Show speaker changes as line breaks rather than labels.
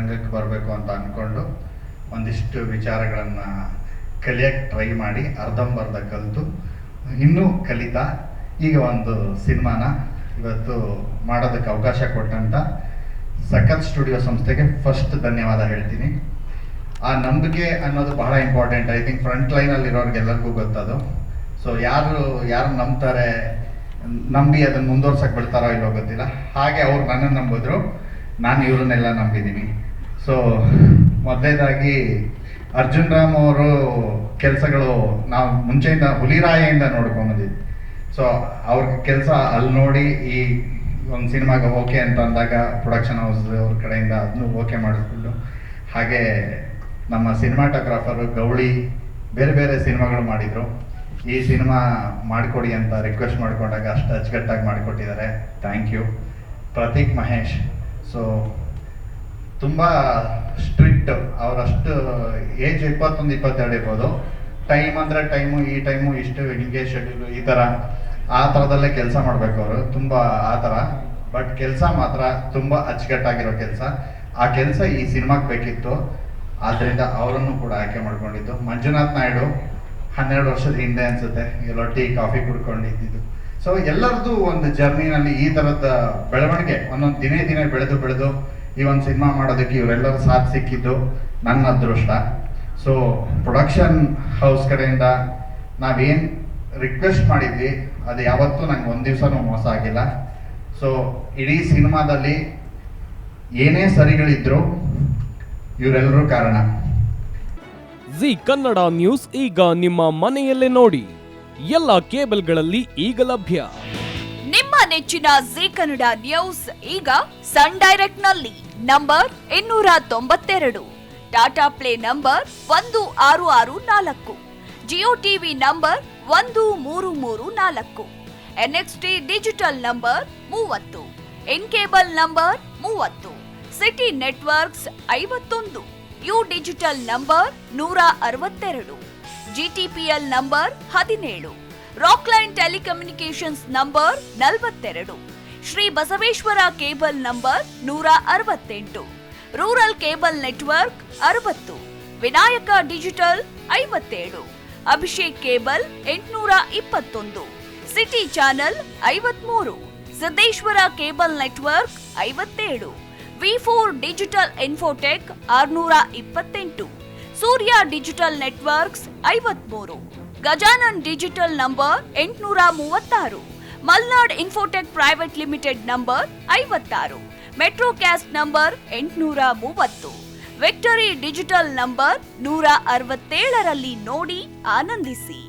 ರಂಗಕ್ಕೆ ಬರಬೇಕು ಅಂತ ಅಂದ್ಕೊಂಡು ಒಂದಿಷ್ಟು ವಿಚಾರಗಳನ್ನು ಕಲಿಯೋಕ್ಕೆ ಟ್ರೈ ಮಾಡಿ ಅರ್ಧಂಬರ್ಧ ಕಲಿತು ಇನ್ನೂ ಕಲಿತಾ ಈಗ ಒಂದು ಸಿನಿಮಾನ ಇವತ್ತು ಮಾಡೋದಕ್ಕೆ ಅವಕಾಶ ಕೊಟ್ಟಂಥ ಸಖತ್ ಸ್ಟುಡಿಯೋ ಸಂಸ್ಥೆಗೆ ಫಸ್ಟ್ ಧನ್ಯವಾದ ಹೇಳ್ತೀನಿ. ಆ ನಂಬಿಕೆ ಅನ್ನೋದು ಬಹಳ ಇಂಪಾರ್ಟೆಂಟ್. ಐ ಥಿಂಕ್ ಫ್ರಂಟ್ ಲೈನಲ್ಲಿ ಇರೋರಿಗೆಲ್ಲರಿಗೂ ಗೊತ್ತದು. ಸೊ ಯಾರು ನಂಬ್ತಾರೆ, ನಂಬಿ ಅದನ್ನು ಮುಂದುವರ್ಸಕ್ಕೆ ಬಿಡ್ತಾರೋ ಇಲ್ಲೋ ಗೊತ್ತಿಲ್ಲ. ಹಾಗೆ ಅವ್ರು ನನ್ನನ್ನು ನಂಬಿದ್ರು, ನಾನು ಇವ್ರನ್ನೆಲ್ಲ ನಂಬಿದ್ದೀನಿ. ಸೊ ಮೊದಲನೇದಾಗಿ ಅರ್ಜುನ್ ರಾಮ್ ಅವರು ಕೆಲಸಗಳು ನಾವು ಮುಂಚೆಯಿಂದ ಹುಲಿರಾಯಿಂದ ನೋಡ್ಕೊಂಬಂದಿದ್ವಿ. ಸೊ ಅವ್ರ ಕೆಲಸ ಅಲ್ಲಿ ನೋಡಿ ಈ ಒಂದು ಸಿನಿಮಾಗೆ ಓಕೆ ಅಂತ ಅಂದಾಗ ಪ್ರೊಡಕ್ಷನ್ ಹೌಸ್ ಅವ್ರ ಕಡೆಯಿಂದ ಅದನ್ನು ಓಕೆ ಮಾಡಿಸ್ಕೊಂಡು, ಹಾಗೆ ನಮ್ಮ ಸಿನಿಮಾಟೋಗ್ರಾಫರು ಗೌಳಿ ಬೇರೆ ಬೇರೆ ಸಿನಿಮಾಗಳು ಮಾಡಿದರು. ಈ ಸಿನಿಮಾ ಮಾಡಿಕೊಡಿ ಅಂತ ರಿಕ್ವೆಸ್ಟ್ ಮಾಡಿಕೊಂಡಾಗ ಅಷ್ಟು ಅಚ್ಚುಕಟ್ಟಾಗಿ ಮಾಡಿಕೊಟ್ಟಿದ್ದಾರೆ. Thank you. Prateek Mahesh, so ತುಂಬ ಸ್ಟ್ರಿಕ್ಟ್. ಅವರಷ್ಟು ಏಜ್ 21-22 ಇರ್ಬೋದು. ಟೈಮ್ ಅಂದರೆ ಟೈಮು, ಈ ಟೈಮು ಇಷ್ಟು ಹಿಂಗೆ ಶೆಡ್ಯೂಲು ಈ ಥರ ಆ ಥರದಲ್ಲೇ ಕೆಲಸ ಮಾಡಬೇಕು ಅವರು, ತುಂಬ ಆ ಥರ. ಬಟ್ ಕೆಲಸ ಮಾತ್ರ ತುಂಬ ಅಚ್ಚುಕಟ್ಟಾಗಿರೋ ಕೆಲಸ. ಆ ಕೆಲಸ ಈ ಸಿನಿಮಾಗೆ ಬೇಕಿತ್ತು, ಆದ್ದರಿಂದ ಅವರನ್ನು ಕೂಡ ಆಯ್ಕೆ ಮಾಡ್ಕೊಂಡಿದ್ದು. ಮಂಜುನಾಥ್ ನಾಯ್ಡು 12 ವರ್ಷದ ಹಿಂದೆ ಅನಿಸುತ್ತೆ ಎಲ್ಲೋ ಟೀ ಕಾಫಿ ಕುಡ್ಕೊಂಡಿದ್ದು. ಸೊ ಎಲ್ಲರದ್ದು ಒಂದು ಜರ್ನಿನಲ್ಲಿ ಈ ಥರದ ಬೆಳವಣಿಗೆ ಒಂದೊಂದು ದಿನೇ ಬೆಳೆದು ಈ ಒಂದು ಸಿನಿಮಾ ಮಾಡೋದಕ್ಕೆ ಇವರೆಲ್ಲರೂ ಸಾಥ್ ಸಿಕ್ಕಿದ್ದು ನನ್ನ ಅದೃಷ್ಟ. ಸೊ ಪ್ರೊಡಕ್ಷನ್ ಹೌಸ್ ಕಡೆಯಿಂದ ನಾವೇನು ರಿಕ್ವೆಸ್ಟ್ ಮಾಡಿದ್ವಿ ಅದು ಯಾವತ್ತೂ ನಂಗೆ ಒಂದು ದಿವಸನೂ ಮೋಸ ಆಗಿಲ್ಲ. ಸೊ ಇಡೀ ಸಿನಿಮಾದಲ್ಲಿ ಏನೇ ಸರಿಗಳಿದ್ರು ಇವರೆಲ್ಲರೂ ಕಾರಣ.
ಜಿ ಕನ್ನಡ ನ್ಯೂಸ್ ಈಗ ನಿಮ್ಮ ಮನೆಯಲ್ಲೇ ನೋಡಿ. ಎಲ್ಲ ಕೇಬಲ್ಗಳಲ್ಲಿ ಈಗ ಲಭ್ಯ.
ನಿಮ್ಮ ನೆಚ್ಚಿನ ಜಿ ಕನ್ನಡ ನ್ಯೂಸ್ ಈಗ ಸನ್ ಡೈರೆಕ್ಟ್ ನಲ್ಲಿ number 292, Tata play number 1664, Jio TV number 1334, NXT digital number 30, N cable number 30, city networks 51, U digital number 162, GTPL number 17, Rockline telecommunications number 42, Shri Basaveshwara cable number 168, rural cable network 60, Vinayaka digital 57, Abhishek cable 821, city channel 53, Siddeshwara cable network 57, ವಿ4 digital infotech 628, Surya digital networks 53, Gajanan digital number 836, Malnad infotech private limited number 56, Metrocast number 830, victory digital number 167ರಲ್ಲಿ ನೋಡಿ ಆನಂದಿಸಿ.